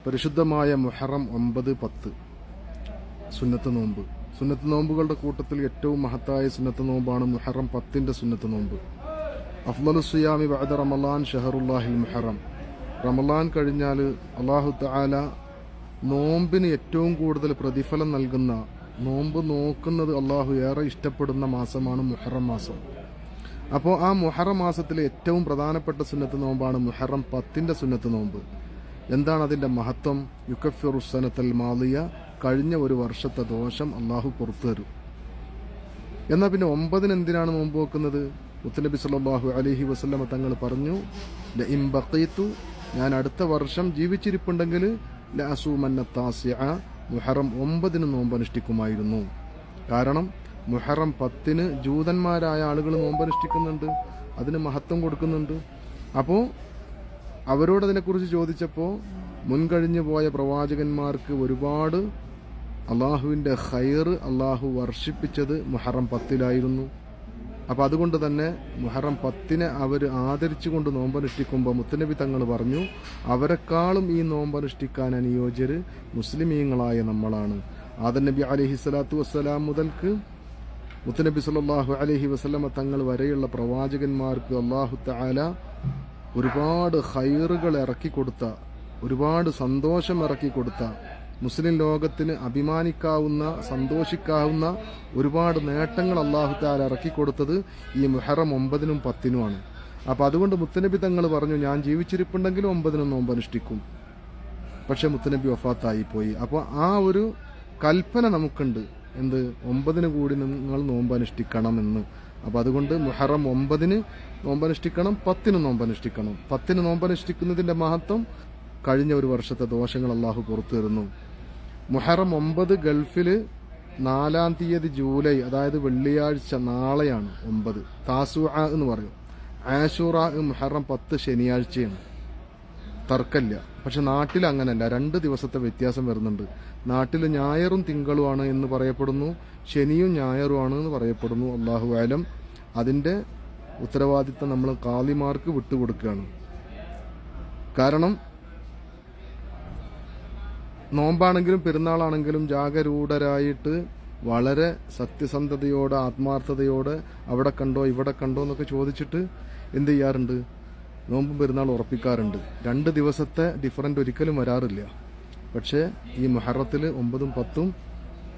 പരിശുദ്ധമായ മുഹറം 9, 10 സുന്നത്ത് നോമ്പ്. സുന്നത്ത് നോമ്പുകളുടെ കൂട്ടത്തിൽ ഏറ്റവും മഹത്തായ സുന്നത്ത് നോമ്പാണ് മുഹറം 10ന്റെ സുന്നത്ത് നോമ്പ്. അഫ്ളലു സിയാമി ബഅദ റമളാൻ ഷഹറുല്ലാഹിൽ മുഹറം. റമളാൻ കഴിഞ്ഞാൽ അല്ലാഹു തആല നോമ്പിന് ഏറ്റവും കൂടുതൽ പ്രതിഫലം നൽകുന്ന, നോമ്പ് നോക്കുന്നത് അല്ലാഹു ഏറെ ഇഷ്ടപ്പെടുന്ന മാസമാണ് മുഹറം മാസം. അപ്പോൾ ആ മുഹറം മാസത്തിലെ ഏറ്റവും പ്രധാനപ്പെട്ട സുന്നത്ത് നോമ്പാണ് മുഹറം 10ന്റെ സുന്നത്ത് നോമ്പ്. എന്താണ് അതിൻ്റെ മഹത്വം? യുക്കഫിറു സനത്തൽ മാളിയ, കഴിഞ്ഞ ഒരു വർഷത്തെ ദോഷം അള്ളാഹു പുറത്തു തരും. എന്നാൽ പിന്നെ 9 എന്തിനാണ് നോമ്പ് വെക്കുന്നത്? മുത്തനബി സല്ലല്ലാഹു അലൈഹി വസല്ലമ തങ്ങൾ പറഞ്ഞു, ലഇൻ ബഖീതു, ഞാൻ അടുത്ത വർഷം ജീവിച്ചിരിപ്പുണ്ടെങ്കിൽ ലഅസൂമന്ന താസിഅ, മുഹറം 9 നോമ്പ് അനുഷ്ഠിക്കുമായിരുന്നു. കാരണം മുഹറം 10 ജൂതന്മാരായ ആളുകൾ നോമ്പ് അനുഷ്ഠിക്കുന്നുണ്ട്, അതിന് മഹത്വം കൊടുക്കുന്നുണ്ട്. അപ്പോൾ അവരോട് അതിനെക്കുറിച്ച് ചോദിച്ചപ്പോൾ മുൻകഴിഞ്ഞു പോയ പ്രവാചകന്മാർക്ക് ഒരുപാട് അള്ളാഹുവിൻ്റെ ഖൈർ അള്ളാഹു വർഷിപ്പിച്ചത് മുഹറം 10 അപ്പോൾ അതുകൊണ്ട് തന്നെ മുഹറം 10 അവർ ആദരിച്ചുകൊണ്ട് നോമ്പനുഷ്ഠിക്കുമ്പോൾ മുത്തനബി തങ്ങൾ പറഞ്ഞു, അവരെക്കാളും ഈ നോമ്പനുഷ്ഠിക്കാൻ അനുയോജ്യർ മുസ്ലിമീങ്ങളായ നമ്മളാണ്. ആദം നബി അലൈഹി സ്വലാത്തു വസ്സലാം മുതൽക്ക് മുത്തനബി സല്ലല്ലാഹു അലൈഹി വസല്ലമ തങ്ങൾ വരെയുള്ള പ്രവാചകന്മാർക്ക് അല്ലാഹു തആല ഒരുപാട് ഖൈറുകൾ ഇറക്കി കൊടുത്ത, ഒരുപാട് സന്തോഷം ഇറക്കി കൊടുത്ത, മുസ്ലിം ലോകത്തിന് അഭിമാനിക്കാവുന്ന, സന്തോഷിക്കാവുന്ന ഒരുപാട് നേട്ടങ്ങൾ അല്ലാഹു തആല ഇറക്കി കൊടുത്തത് ഈ മുഹറം 9 10 അപ്പോൾ അതുകൊണ്ട് മുത്തനബി തങ്ങൾ പറഞ്ഞു, ഞാൻ ജീവിച്ചിരിപ്പുണ്ടെങ്കിൽ 9 നോമ്പ് അനുഷ്ഠിക്കും. പക്ഷെ മുത്തനബി വഫാത്തായിപ്പോയി. അപ്പോൾ ആ ഒരു കൽപ്പന നമുക്കുണ്ട്, എന്ത്? 9 കൂടി നിങ്ങൾ നോമ്പ് അനുഷ്ഠിക്കണമെന്ന്. അപ്പോൾ അതുകൊണ്ട് മുഹറം 9 നോമ്പനുഷ്ഠിക്കണം, 10 നോമ്പനുഷ്ഠിക്കണം. 10 നോമ്പനുഷ്ഠിക്കുന്നതിൻ്റെ മഹത്വം കഴിഞ്ഞ ഒരു വർഷത്തെ ദോഷങ്ങൾ അള്ളാഹു പുറത്തു തരുന്നു. മുഹറം 9 ഗൾഫിൽ 4-ാം തീയതി ജൂലൈ, അതായത് വെള്ളിയാഴ്ച, നാളെയാണ് 9. താസുഅ എന്ന് പറയും. ആശൂറ മുഹറം 10 ശനിയാഴ്ചയാണ്, തർക്കമില്ല. പക്ഷെ നാട്ടിൽ അങ്ങനല്ല, 2 ദിവസത്തെ വ്യത്യാസം വരുന്നുണ്ട്. നാട്ടിൽ ഞായറും തിങ്കളുമാണ് എന്ന് പറയപ്പെടുന്നു, ശനിയും ഞായറുമാണ് എന്ന് പറയപ്പെടുന്നു. അല്ലാഹു അലം. അതിൻ്റെ ഉത്തരവാദിത്തം നമ്മൾ ഖാദിമാർക്ക് വിട്ടുകൊടുക്കുകയാണ്. കാരണം നോമ്പാണെങ്കിലും പെരുന്നാളാണെങ്കിലും ജാഗരൂഢരായിട്ട് വളരെ സത്യസന്ധതയോടെ, ആത്മാർത്ഥതയോടെ അവിടെ കണ്ടോ ഇവിടെ കണ്ടോ എന്നൊക്കെ ചോദിച്ചിട്ട് എന്ത് ചെയ്യാറുണ്ട്? നോമ്പും പെരുന്നാൾ ഉറപ്പിക്കാറുണ്ട്. 2 ദിവസത്തെ ഡിഫറൻറ്റ് ഒരിക്കലും വരാറില്ല. പക്ഷേ ഈ മുഹറത്തിൽ 9 10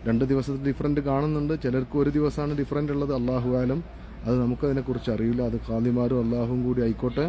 2 ദിവസത്തെ ഡിഫറൻറ്റ് കാണുന്നുണ്ട്. ചിലർക്ക് ഒരു ദിവസമാണ് ഡിഫറൻറ്റ് ഉള്ളത്. അല്ലാഹു ആലം. അത് നമുക്കതിനെക്കുറിച്ച് അറിയില്ല. അത് ഖാദിമാരും അല്ലാഹുവും കൂടി ആയിക്കോട്ടെ.